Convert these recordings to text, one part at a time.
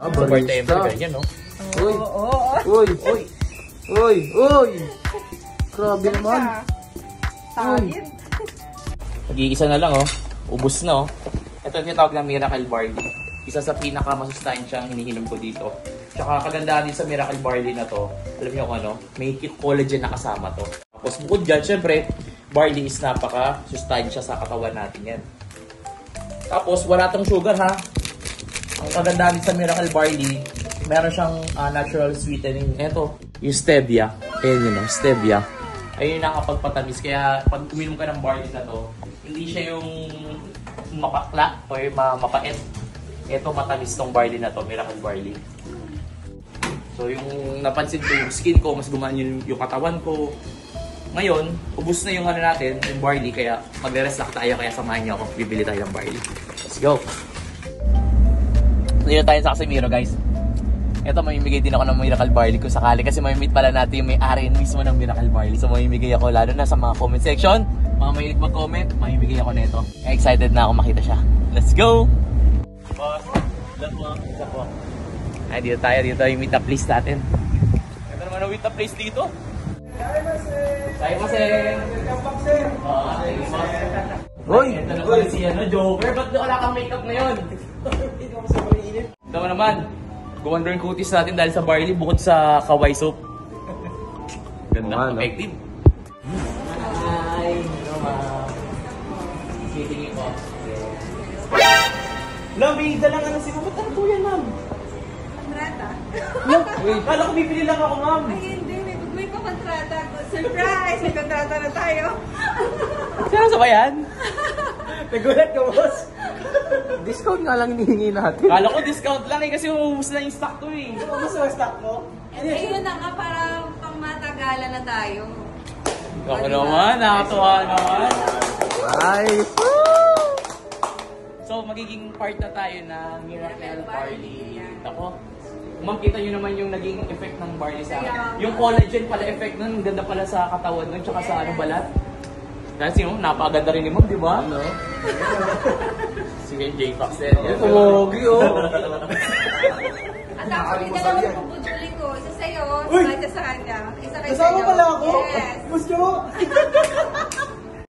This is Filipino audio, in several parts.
Sa bartender, ganyan, no? Uy! Uy! Uy! Uy! Uy! Grabe naman. Tagin. Nag-iisa na lang, oh. Ubus na, oh. Ito yung tinatawag na Miracle Barley. Isa sa pinaka-masustansyang hinihinom ko dito. Tsaka kagandahan din sa Miracle Barley na to, alam niyo kung ano, may collagen na kasama to. Tapos bukod dyan, syempre, barley is napaka-sustansya sa katawan natin yan. Tapos wala tong sugar, ha. Ang kagandahan din sa Miracle Barley, meron siyang natural sweetening. Ito, yung stevia. Ayan yun, stevia. Ayun yung nakapagpatamis. Kaya pag uminom ka ng barley na to, hindi siya yung mapakla o yung mapait. Ito matamis tong barley na to, Miracle Barley. So yung napansin ko, yung skin ko, mas gumaan yung katawan ko. Ngayon, ubus na yung ano natin, yung barley, kaya magre-relax tayo, kaya samahan niyo ako. Bibili tayo ng barley. Let's go! Dito tayo sa Casimiro, guys. Ito, mamimigay din ako ng Miracle Barley kung sakali, kasi mamimit pala natin yung may-ari mismo ng Miracle Barley. So mamimigay ako lalo na sa mga comment section. Mga mahilig mag-comment, mamimigay ako nito. Excited na ako makita siya. Let's go! Boss, lang mo, isa po. Ay, dito tayo, dito yung meet up place natin. Ito naman ang meet up place dito. Tayo po, sir. Uy! Ito na pala si Joker. Ba't wala kang makeup ngayon? Ito naman, gumanda yung kutis natin dahil sa barley bukod sa kawai soup. Ganda, effective. Hi! Hello, ma'am. Sitingin ko. Lamig, dalang ano si ma'am. Ba't ano po yan, ma'am? Kontrata. Kala ko bibili lang ako, ma'am. Ay, hindi. May kontrata. Surprise! May kontrata na tayo. Seryoso ba yan? Nagulat ka, boss. Discount nga lang hinihingi natin. Kala ko discount lang eh kasi umubos na yung stock to eh. Ubus na stock mo? Ayun na nga, para pang matagalan na tayo. Ako naman, nakatuwa naman. Nice! So, magiging part na tayo ng Miracle Barley. Ako, ma'am, kita nyo naman yung naging effect ng barley sa akin. Yung collagen pala effect nun, ganda pala sa katawan nun, tsaka sa ano balat. Kasi yung napakaganda rin ni ma'am, di ba? Ano? Sige, J-Fox din. Kumogi, oh. At actually, dalawang puputuli ko. Isa sa'yo, isa sa kanya. Isa kay Kasama sa'yo. pala ako? Yes. Gusto?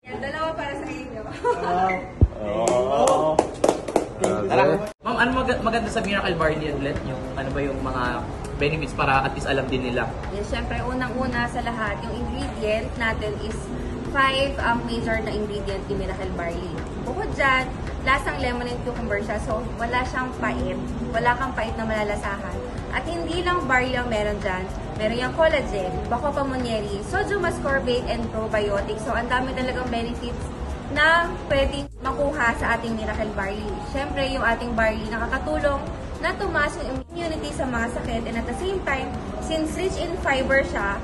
Yan, dalawa para sa inyo. Oo. Tara. Ma'am, ano maganda sa Miracle Barley ulit? Yung ano ba yung mga benefits para at least alam din nila? Yes, syempre, unang-una sa lahat, yung ingredient natin is 5 major na ingredient ni Miracle Barley. Bukod dyan, lasang lemon and cucumber siya. So, wala siyang pait. Wala kang pait na malalasahan. At hindi lang barley ang meron dyan. Meron yung collagen, bako pulmonary, sodium ascorbate, and probiotics. So, ang dami talagang benefits na pwedeng makuha sa ating Miracle Barley. Siyempre, yung ating barley nakakatulong na tumaas yung immunity sa mga sakit, and at the same time, since rich in fiber siya,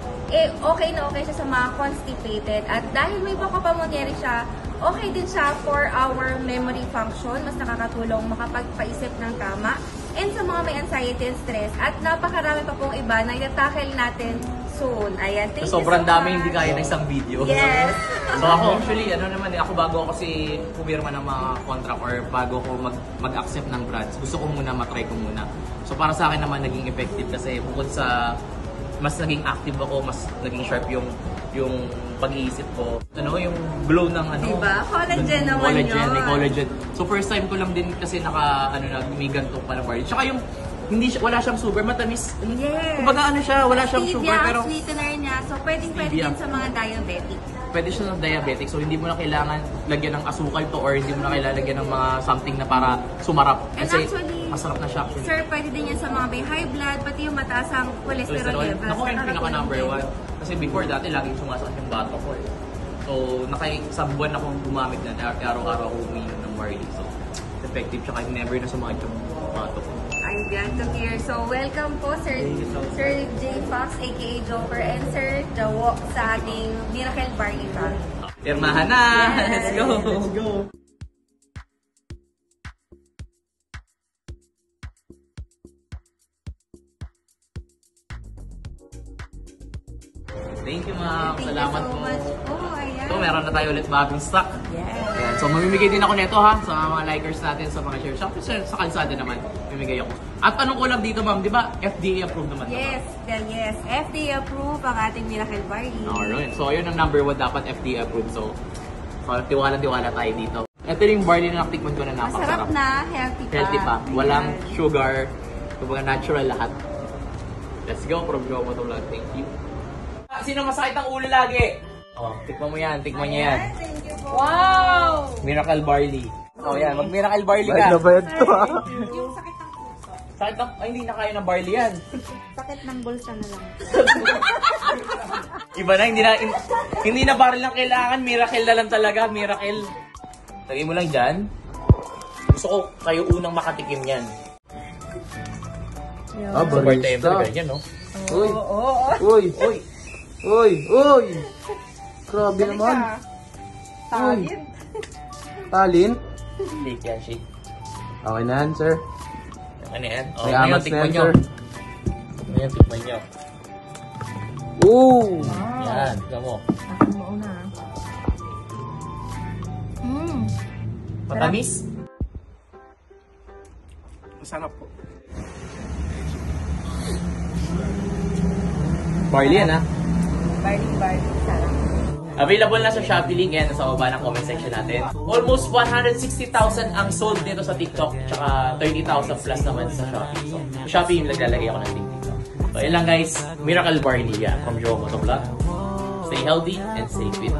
okay na okay siya sa mga constipated. At dahil may bako pulmonary siya, okay din siya for our memory function. Mas nakakatulong makapagpaisip ng tama. And sa mga may anxiety and stress. At napakarami pa pong iba na itatakil natin soon. Ayan, thank you so sobrang dami much. hindi kaya na isang video. Yes. So ako actually, ano naman ako bago ako kasi pumirma ng mga contract or bago ako mag-accept ng brands, gusto ko muna matry ko muna. So para sa akin naman naging effective kasi bukod sa mas naging active ako, mas naging sharp yung pag-iisip ko. Ano, yung glow ng ano. Diba? Collagen naman yun. Collagen. So first time ko lang din kasi may ganito pala barley. Tsaka yung wala siyang sugar, matamis. Yes. Kumbaga ano siya, wala siyang sugar pero sweetener niya. So pwede din sa mga diabetic. Pwede siya ng diabetic, so hindi mo na kailangan lagyan ng asukal to or hindi mo na kailangan lagyan ng mga something na para sumarap. And Kasi actually, masarap na siya actually. Sir, pwede din yan sa mga may high blood, pati yung mataas ang cholesterol level. Ako yung pinaka number 1. Kasi before dati, laging sumasakit yung bato ko eh. So, isang buwan akong gumamit na araw-araw ako uminom ng barley. So, effective siya kahit never na sumakit yung bato ko. I'm glad to hear. So, welcome po, Sir J. Fox, aka Joker, and Sir Jawo sa ating Miracle Barley Farm. Pirmahan na! Yes. Let's go! Let's go! Thank you, ma'am. Salamat so po. much po. Ayan. So, meron na tayo ulit bagong stock. Yes. Ayan. So, mamimigay din ako nito ha sa mga likers natin, sa mga share shop. Sa kalsada naman. May namigay ako. At tanong ko lang dito, ma'am, di ba FDA approved naman? Yes, well, yes. FDA approved ang ating Miracle Barley. Alright, so yun ang number 1, dapat FDA approved. So tiwala-tiwala tayo dito. Ito yung barley na natikman ko na napakasarap. Masarap na, healthy pa. Healthy pa. Walang Ayan. sugar. Kumbaga natural lahat. Let's go from Jomo to Vlog. Thank you. Sino masakit ang ulo lagi? Oh, tikman mo yan. Tikman niya yan. Ayan, thank you po. Wow! Miracle Barley. Oh, yan. Mag-Miracle Barley Bayad ka. na bayad to ha. Yung sakit ng puso. Sakit ng... Ay, hindi na kaya ng barley yan. Sakit ng bulsa na lang. Iba na, hindi na barley lang kailangan. Miracle na lang talaga. Miracle. Lagay mo lang dyan. Gusto ko kayo unang makatikim yan. Ah, Sa birthday barista. ever, ganyan, no? Uy! Oo. Uy! Uy! Uy! Uy! Grabe naman. Talent. Talent. Shake yan, shake. Okay na yan, sir. Ano yan? Oh, May ngayon, amas na tikman yan, nyo. sir. Ngayon, tikman nyo. Ooh! Yan, tignan mo. Ako mauna. Matamis? Masarap po. Barley yan, ha? Barley. Sarap. Available na sa Shopee link yan sa baba ng comment section natin. Almost 160,000 ang sold dito sa TikTok, tsaka 30,000 plus naman sa Shopee. So, sa Shopee, naglalagay ako ng link dito. So, yun lang guys. Miracle Barley yan from Jomo to Vlog. Stay healthy and stay fit.